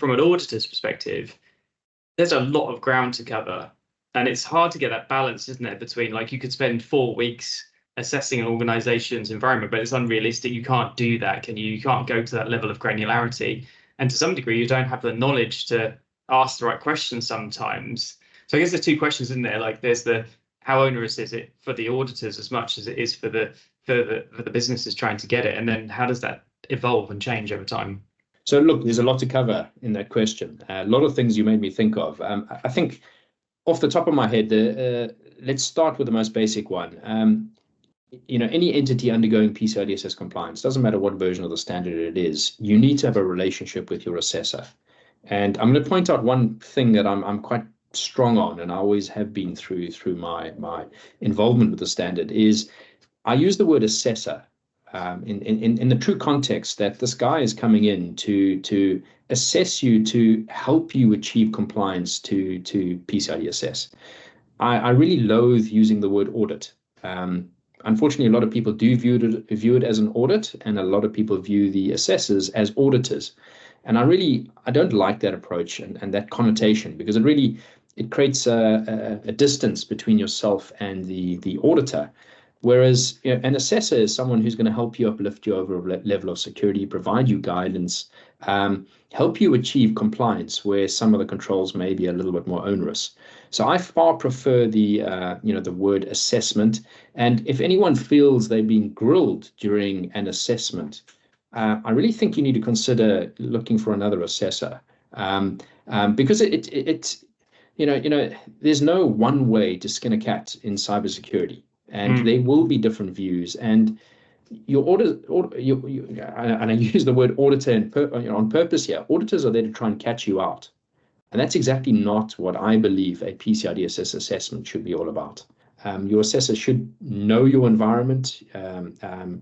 from an auditor's perspective, there's a lot of ground to cover. And it's hard to get that balance, isn't it, between, like, you could spend 4 weeks assessing an organization's environment, but it's unrealistic. You can't do that, can you? You can't go to that level of granularity. And to some degree, you don't have the knowledge to ask the right questions sometimes. So I guess there's two questions in there. Like, there's the how onerous is it for the auditors as much as it is for the businesses trying to get it, and then how does that evolve and change over time? So look, there's a lot to cover in that question. A lot of things you made me think of. I think off the top of my head, let's start with the most basic one. Any entity undergoing PCI DSS compliance, doesn't matter what version of the standard it is, you need to have a relationship with your assessor. And I'm going to point out one thing that I'm quite strong on, and I always have been through my involvement with the standard, is I use the word assessor in the true context that this guy is coming in to assess you, to help you achieve compliance to PCI DSS. I really loathe using the word audit. Unfortunately, a lot of people do view it as an audit, and a lot of people view the assessors as auditors. And I don't like that approach and that connotation, because it creates a distance between yourself and the auditor. Whereas an assessor is someone who's going to help you uplift you over a level of security, provide you guidance, help you achieve compliance where some of the controls may be a little bit more onerous. So I far prefer the word assessment. And if anyone feels they've been grilled during an assessment, I really think you need to consider looking for another assessor, because there's no one way to skin a cat in cybersecurity. And there will be different views, and your and I use the word auditor on purpose here. Auditors are there to try and catch you out, and that's exactly not what I believe a PCI DSS assessment should be all about. Your assessor should know your environment.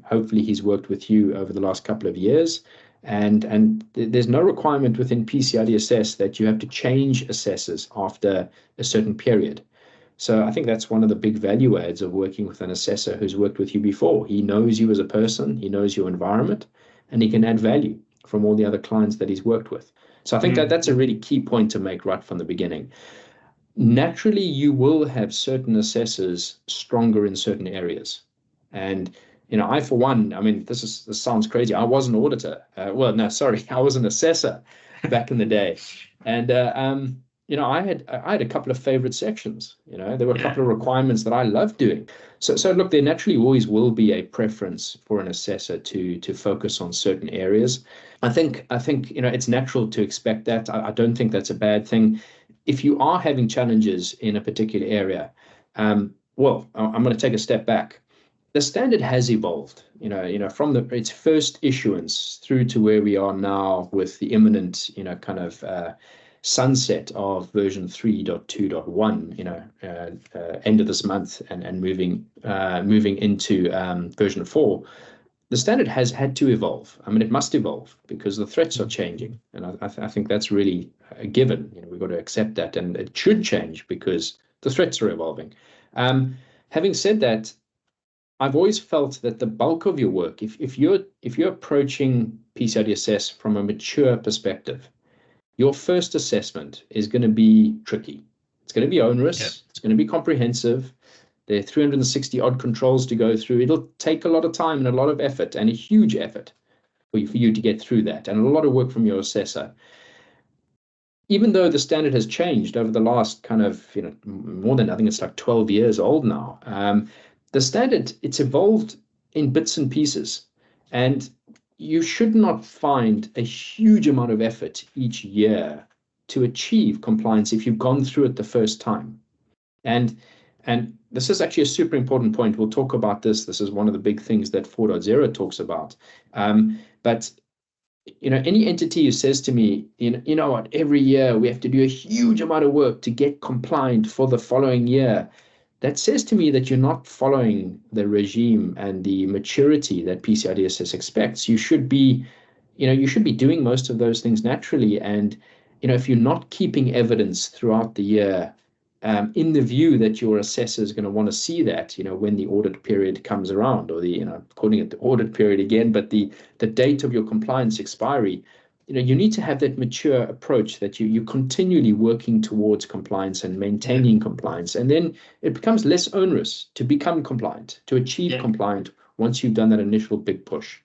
Hopefully, he's worked with you over the last couple of years, and there's no requirement within PCI DSS that you have to change assessors after a certain period. So I think that's one of the big value adds of working with an assessor who's worked with you before. He knows you as a person, he knows your environment, and he can add value from all the other clients that he's worked with. So I think that's a really key point to make right from the beginning. Naturally, you will have certain assessors stronger in certain areas. And, I, for one, this sounds crazy. I was an auditor. I was an assessor back in the day. And, I had a couple of favorite sections. There were a couple of requirements that I loved doing. So look, there naturally always will be a preference for an assessor to focus on certain areas. I think it's natural to expect that. I don't think that's a bad thing. If you are having challenges in a particular area, I'm going to take a step back. The standard has evolved, from its first issuance through to where we are now with the imminent, sunset of version 3.2.1, end of this month, and moving into version 4. The standard has had to evolve. It must evolve because the threats are changing, and I think that's really a given. We've got to accept that, and it should change because the threats are evolving. Having said that, I've always felt that the bulk of your work, if you're approaching PCI DSS from a mature perspective, your first assessment is going to be tricky. It's going to be onerous. Yep. It's going to be comprehensive. There are 360 odd controls to go through. It'll take a lot of time and a lot of effort, and a huge effort for you to get through that, and a lot of work from your assessor. Even though the standard has changed over the last more than, I think it's like 12 years old now, the standard, it's evolved in bits and pieces, and you should not find a huge amount of effort each year to achieve compliance if you've gone through it the first time. And this is actually a super important point. We'll talk about this. This is one of the big things that 4.0 talks about. But any entity who says to me, you know what, every year we have to do a huge amount of work to get compliant for the following year, that says to me that you're not following the regime and the maturity that PCI DSS expects. You should be doing most of those things naturally. And, if you're not keeping evidence throughout the year, in the view that your assessor is going to want to see that, when the audit period comes around, or calling it the audit period again, but the date of your compliance expiry, you need to have that mature approach that you're continually working towards compliance and maintaining compliance. And then it becomes less onerous to become compliant, to achieve compliant once you've done that initial big push.